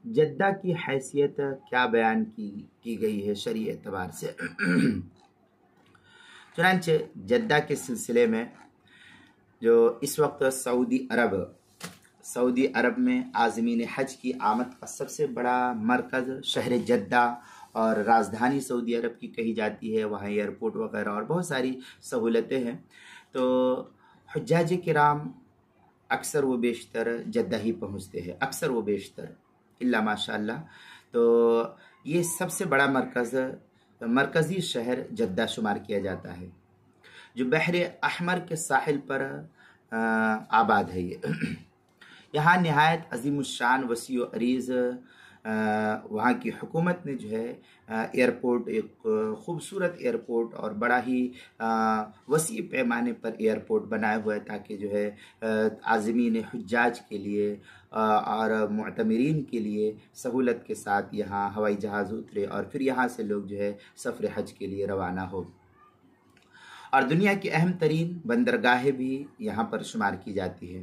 Jeddah کی حیثیت کیا بیان کی گئی ہے شرعی اعتبار سے؟ چنانچہ جدہ کے سلسلے میں جو اس وقت سعودی عرب میں عازمین حج کی آمد کا سب سے بڑا مرکز شہر جدہ اور راجدھانی سعودی عرب کی کہی جاتی ہے، وہاں ایئرپورٹ وغیرہ اور بہت ساری سہولتیں ہیں، تو حجاج کرام اکثر و بیشتر جدہ ہی پہنچتے ہیں، اکثر و بیشتر الا ماشاء اللہ۔ تو یہ سب سے بڑا مرکزی شہر جدہ شمار کیا جاتا ہے، جو بحر احمر کے ساحل پر آباد ہے۔ یہاں نہایت عظیم الشان وسیع و عریض وہاں کی حکومت نے جو ہے ایئرپورٹ، ایک خوبصورت ایئرپورٹ اور بڑا ہی وسیع پیمانے پر ایئرپورٹ بنایا ہوا ہے، تاکہ جو ہے عازمین حجاج کے لیے اور معتمرین کے لیے سہولت کے ساتھ یہاں ہوائی جہاز اترے اور پھر یہاں سے لوگ جو ہے سفر حج کے لیے روانہ ہو۔ اور دنیا کی اہم ترین بندرگاہیں بھی یہاں پر شمار کی جاتی ہے۔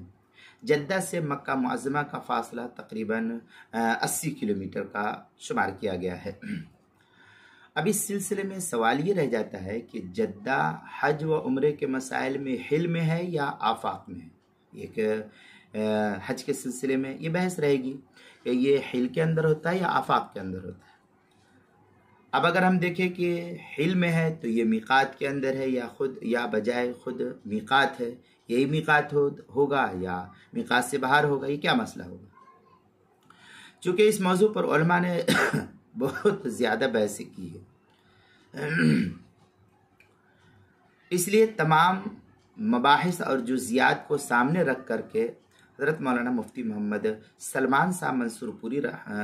جدہ سے مکہ معظمہ کا فاصلہ تقریباً 80 کلومیٹر کا شمار کیا گیا ہے۔ اب اس سلسلے میں سوال یہ رہ جاتا ہے کہ جدہ حج و عمرے کے مسائل میں حل میں ہے یا آفاق میں ہے؟ ایک حج کے سلسلے میں یہ بحث رہے گی کہ یہ حل کے اندر ہوتا ہے یا آفاق کے اندر ہوتا ہے۔ اب اگر ہم دیکھیں کہ حل میں ہے تو یہ میقات کے اندر ہے یا بجائے خود میقات ہے، یہی میقات ہوگا یا میقات سے باہر ہوگا، یہ کیا مسئلہ ہوگا؟ چونکہ اس موضوع پر علماء نے بہت زیادہ بحث کی ہے، اس لیے تمام مباحث اور جزیات کو سامنے رکھ کر کے حضرت مولانا مفتی محمد سلمان صاحب منصور پوری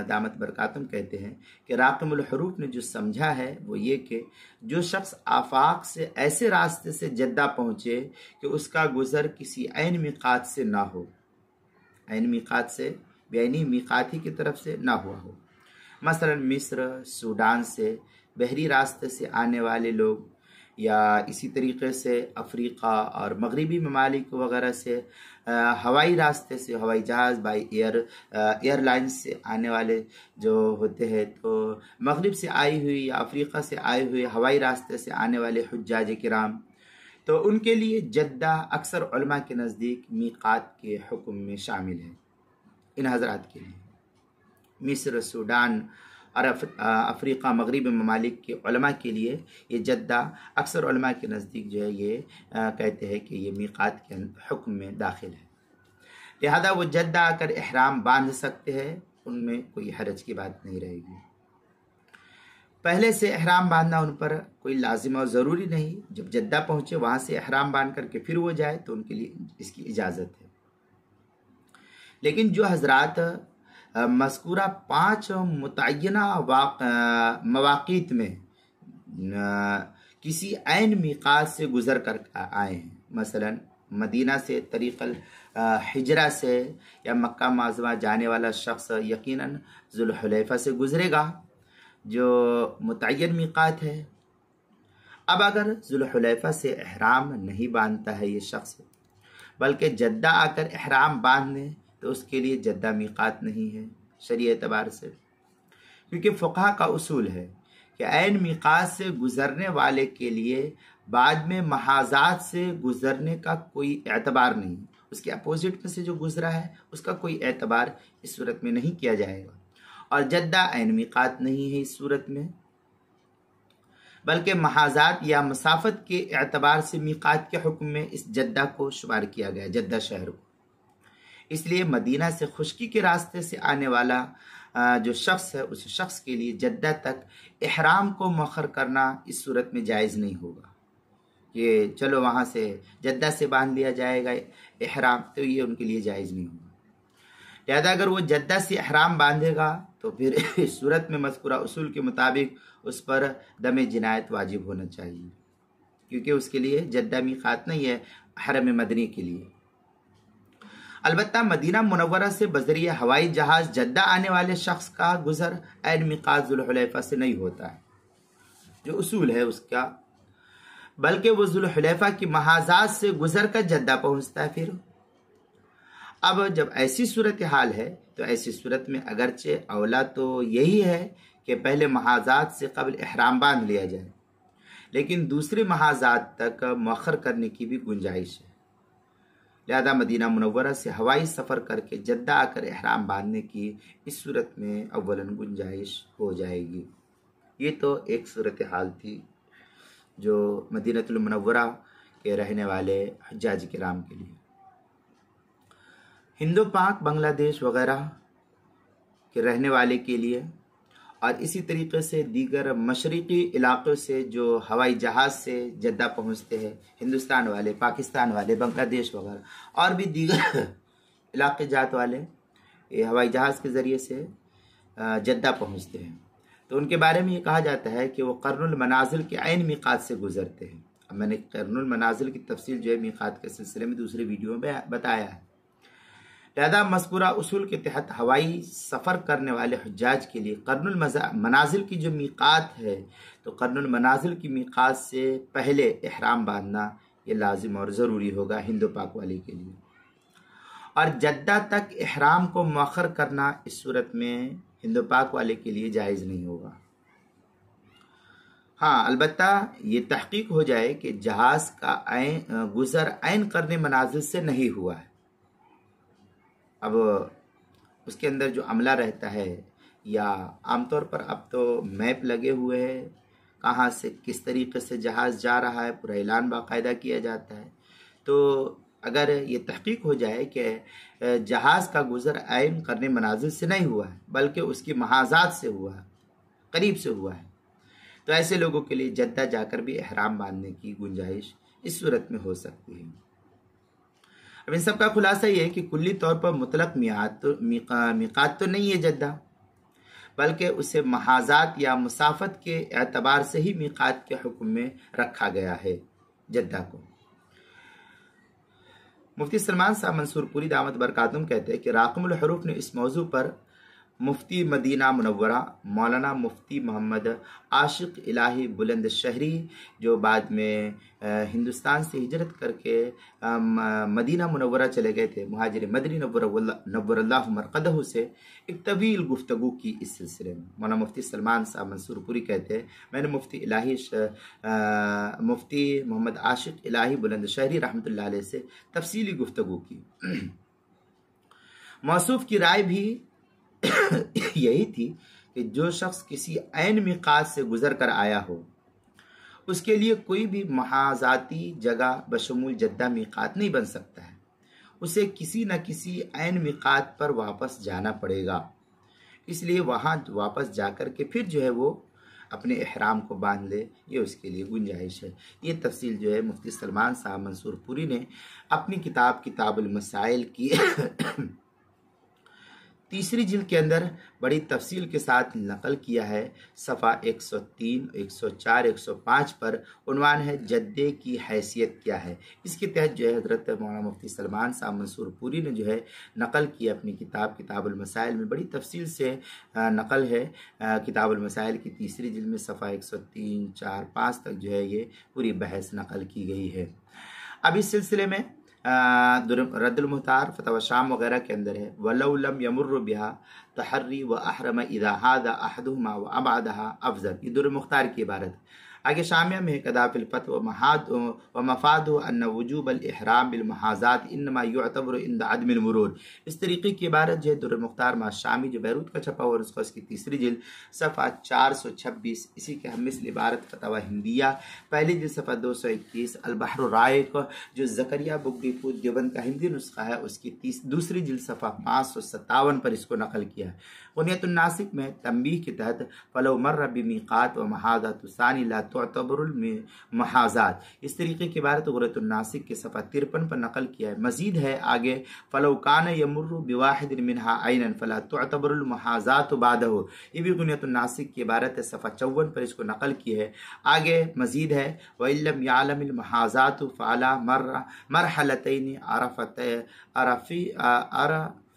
دامت برکاتہم کہتے ہیں کہ راقم الحروف نے جو سمجھا ہے وہ یہ کہ جو شخص آفاق سے ایسے راستے سے جدہ پہنچے کہ اس کا گزر کسی عین میقات سے نہ ہو، عین میقات سے بیانی میقاتی کی طرف سے نہ ہوا ہو، مثلا مصر، سوڈان سے بحری راستے سے آنے والے لوگ، یا اسی طریقے سے افریقہ اور مغربی ممالک وغیرہ سے ہوائی راستے سے، ہوائی جہاز بائی ایئر لائنز سے آنے والے جو ہوتے ہیں، تو مغرب سے آئی ہوئی یا افریقہ سے آئے ہوئے ہوائی راستے سے آنے والے حجاج کرام، تو ان کے لیے جدہ اکثر علماء کے نزدیک میقات کے حکم میں شامل ہے۔ ان حضرات کے لیے مصر، سوڈان اور افریقہ مغربی ممالک کے علماء کے لیے یہ جدہ اکثر علماء کے نزدیک جو ہے یہ کہتے ہیں کہ یہ میقات کے حکم میں داخل ہے، لہذا وہ جدہ آ کر احرام باندھ سکتے ہیں، ان میں کوئی حرج کی بات نہیں رہے گی۔ پہلے سے احرام باندھنا ان پر کوئی لازم اور ضروری نہیں، جب جدہ پہنچے وہاں سے احرام باندھ کر کے پھر وہ جائے تو ان کے لیے اس کی اجازت ہے۔ لیکن جو حضرات مذکورہ 5 متعینہ مواقیت میں کسی عین میقات سے گزر کر آئے ہیں، مثلا مدینہ سے طریق الحجرہ سے یا مکہ معظمہ جانے والا شخص یقیناً ذوالحلیفہ سے گزرے گا جو متعین میقات ہے۔ اب اگر ذوالحلیفہ سے احرام نہیں باندھتا ہے یہ شخص، بلکہ جدہ آ کر احرام باندھنے، تو اس کے لیے جدہ میقات نہیں ہے شرعی اعتبار سے، کیونکہ فقہا کا اصول ہے کہ عین میقات سے گزرنے والے کے لیے بعد میں محاذات سے گزرنے کا کوئی اعتبار نہیں، اس کے اپوزٹ میں سے جو گزرا ہے اس کا کوئی اعتبار اس صورت میں نہیں کیا جائے گا، اور جدہ عین میقات نہیں ہے اس صورت میں، بلکہ محاذات یا مسافت کے اعتبار سے میقات کے حکم میں اس جدہ کو شمار کیا گیا، جدہ شہر کو۔ اس لیے مدینہ سے خشکی کے راستے سے آنے والا جو شخص ہے، اس شخص کے لیے جدہ تک احرام کو مؤخر کرنا اس صورت میں جائز نہیں ہوگا کہ چلو وہاں سے جدہ سے باندھ لیا جائے گا احرام، تو یہ ان کے لیے جائز نہیں ہوگا۔ لہذا اگر وہ جدہ سے احرام باندھے گا تو پھر اس صورت میں مذکورہ اصول کے مطابق اس پر دم جنایت واجب ہونا چاہیے، کیونکہ اس کے لیے جدہ میقات نہیں ہے حرم مدنی کے لیے۔ البتہ مدینہ منورہ سے بذریعہ ہوائی جہاز جدہ آنے والے شخص کا گزر عین میقات ذوالحلیفہ سے نہیں ہوتا ہے، جو اصول ہے اس کا، بلکہ وہ ذوالحلیفہ کی محاذات سے گزر کر جدہ پہنچتا ہے۔ پھر اب جب ایسی صورتحال ہے تو ایسی صورت میں اگرچہ اولا تو یہی ہے کہ پہلے محاذات سے قبل احرام باندھ لیا جائے، لیکن دوسرے محاذات تک مؤخر کرنے کی بھی گنجائش ہے۔ لہذا مدینہ منورہ سے ہوائی سفر کر کے جدہ آ کر احرام باندھنے کی اس صورت میں اولاً گنجائش ہو جائے گی۔ یہ تو ایک صورتحال تھی جو مدینہ المنورہ کے رہنے والے حجاج کرام کے لیے۔ ہند و پاک، بنگلہ دیش وغیرہ کے رہنے والے کے لیے، اور اسی طریقے سے دیگر مشرقی علاقوں سے جو ہوائی جہاز سے جدہ پہنچتے ہیں، ہندوستان والے، پاکستان والے، بنگلہ دیش وغیرہ اور بھی دیگر علاقے جات والے یہ ہوائی جہاز کے ذریعے سے جدہ پہنچتے ہیں، تو ان کے بارے میں یہ کہا جاتا ہے کہ وہ قرن المنازل کے عین میقات سے گزرتے ہیں۔ اب میں نے قرن المنازل کی تفصیل جو ہے میقات کے سلسلے میں دوسرے ویڈیو میں بتایا ہے۔ لہذا مذکورہ اصول کے تحت ہوائی سفر کرنے والے حجاج کے لیے قرن المنازل کی جو میقات ہے، تو قرن المنازل کی میقات سے پہلے احرام باندھنا یہ لازم اور ضروری ہوگا ہند و پاک والے کے لیے، اور جدہ تک احرام کو مؤخر کرنا اس صورت میں ہند و پاک والے کے لیے جائز نہیں ہوگا۔ ہاں، البتہ یہ تحقیق ہو جائے کہ جہاز کا گزر عین قرن منازل سے نہیں ہوا ہے۔ اب اس کے اندر جو عملہ رہتا ہے، یا عام طور پر اب تو میپ لگے ہوئے ہیں، کہاں سے کس طریقے سے جہاز جا رہا ہے پورا اعلان باقاعدہ کیا جاتا ہے، تو اگر یہ تحقیق ہو جائے کہ جہاز کا گزر عین قرن منازل سے نہیں ہوا ہے بلکہ اس کی محاذات سے ہوا ہے، قریب سے ہوا ہے، تو ایسے لوگوں کے لیے جدہ جا کر بھی احرام باندھنے کی گنجائش اس صورت میں ہو سکتی ہے۔ اب ان سب کا خلاصہ یہ ہے کہ کلی طور پر مطلق میقات تو نہیں ہے جدہ، بلکہ اسے محاذات یا مسافت کے اعتبار سے ہی میقات کے حکم میں رکھا گیا ہے جدہ کو۔ مفتی سلمان صاحب منصور پوری دامت برکاتہم کہتے ہیں کہ راقم الحروف نے اس موضوع پر مفتی مدینہ منورہ مولانا مفتی محمد عاشق الہی بلند شہری، جو بعد میں ہندوستان سے ہجرت کر کے مدینہ منورہ چلے گئے تھے، مہاجر مدنی نور اللہ مرقدہ، سے ایک طویل گفتگو کی اس سلسلے میں۔ مولانا مفتی سلمان صاحب منصور پوری کہتے ہیں میں نے مفتی محمد عاشق الہی بلند شہری رحمۃ اللہ علیہ سے تفصیلی گفتگو کی۔ موصوف کی رائے بھی یہی تھی کہ جو شخص کسی عین میقات سے گزر کر آیا ہو، اس کے لیے کوئی بھی محاذاتی جگہ بشمول جدہ میقات نہیں بن سکتا ہے، اسے کسی نہ کسی عین میقات پر واپس جانا پڑے گا، اس لیے وہاں واپس جا کر کے پھر جو ہے وہ اپنے احرام کو باندھ لے، یہ اس کے لیے گنجائش ہے۔ یہ تفصیل جو ہے مفتی سلمان صاحب منصور پوری نے اپنی کتاب المسائل کی تیسری جلد کے اندر بڑی تفصیل کے ساتھ نقل کیا ہے۔ صفحہ 103، 104، 105 پر عنوان ہے جدے کی حیثیت کیا ہے۔ اس کے تحت جو ہے حضرت مولانا مفتی سلمان صاحب منصور پوری نے جو ہے نقل کی اپنی کتاب المسائل میں، بڑی تفصیل سے نقل ہے۔ کتاب المسائل کی تیسری جلد میں صفحہ 103، 4، 5 تک جو ہے یہ پوری بحث نقل کی گئی ہے۔ اب اس سلسلے میں رد المحتار فتاوی شام وغیرہ کے اندر ہے وَلَوْ لَمْ يَمُرُّ بِهَا تَحَرِّي وَأَحْرَمَ إِذَا هَذَا أَحَدُهُمَا وَأَبْعَدَهَا أَفْضَلُ، یہ در مختار کی عبارت۔ آگے شامیہ میں کدا فی الفتح ومفاد ان وجوب الاحرام بالمحاذات انما يعتبر عند عدم المرور، اس طریقے کی عبارت جو ہے در مختار مع شامی جو بیروت کا چھپا ہوا اس کی تیسری جلد صفحہ 426، اسی کے ہم مثل عبارت فتاوی ہندیہ پہلی جلد صفحہ 221، البحر الرائق جو زکریا بگٹی پور دیوبند کا ہندی نسخہ ہے اس کی دوسری جلد صفحہ 557 پر اس کو نقل کیا ہے۔ غنیۃ الناسک میں تنبیہ کے تحت فلو مر بمیقات ومحاذات ثانی لا تعتبر المحاذات، اس طریقے کی عبارت غنیۃ الناسک کے صفحہ 53 پر نقل کیا ہے۔ مزید ہے آگے فلو کان یمر بواحد منها عینا فلا تعتبر المحاذات بعدہ، یہ بھی غنیۃ الناسک کی عبارت ہے، صفحہ 54 پر اس کو نقل کی ہے۔ آگے مزید ہے وَإِن لَمْ يَعْلَمِ الْمَحَاذَاتُ فَعَلَى مَرْحَلَتَيْنِ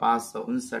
559,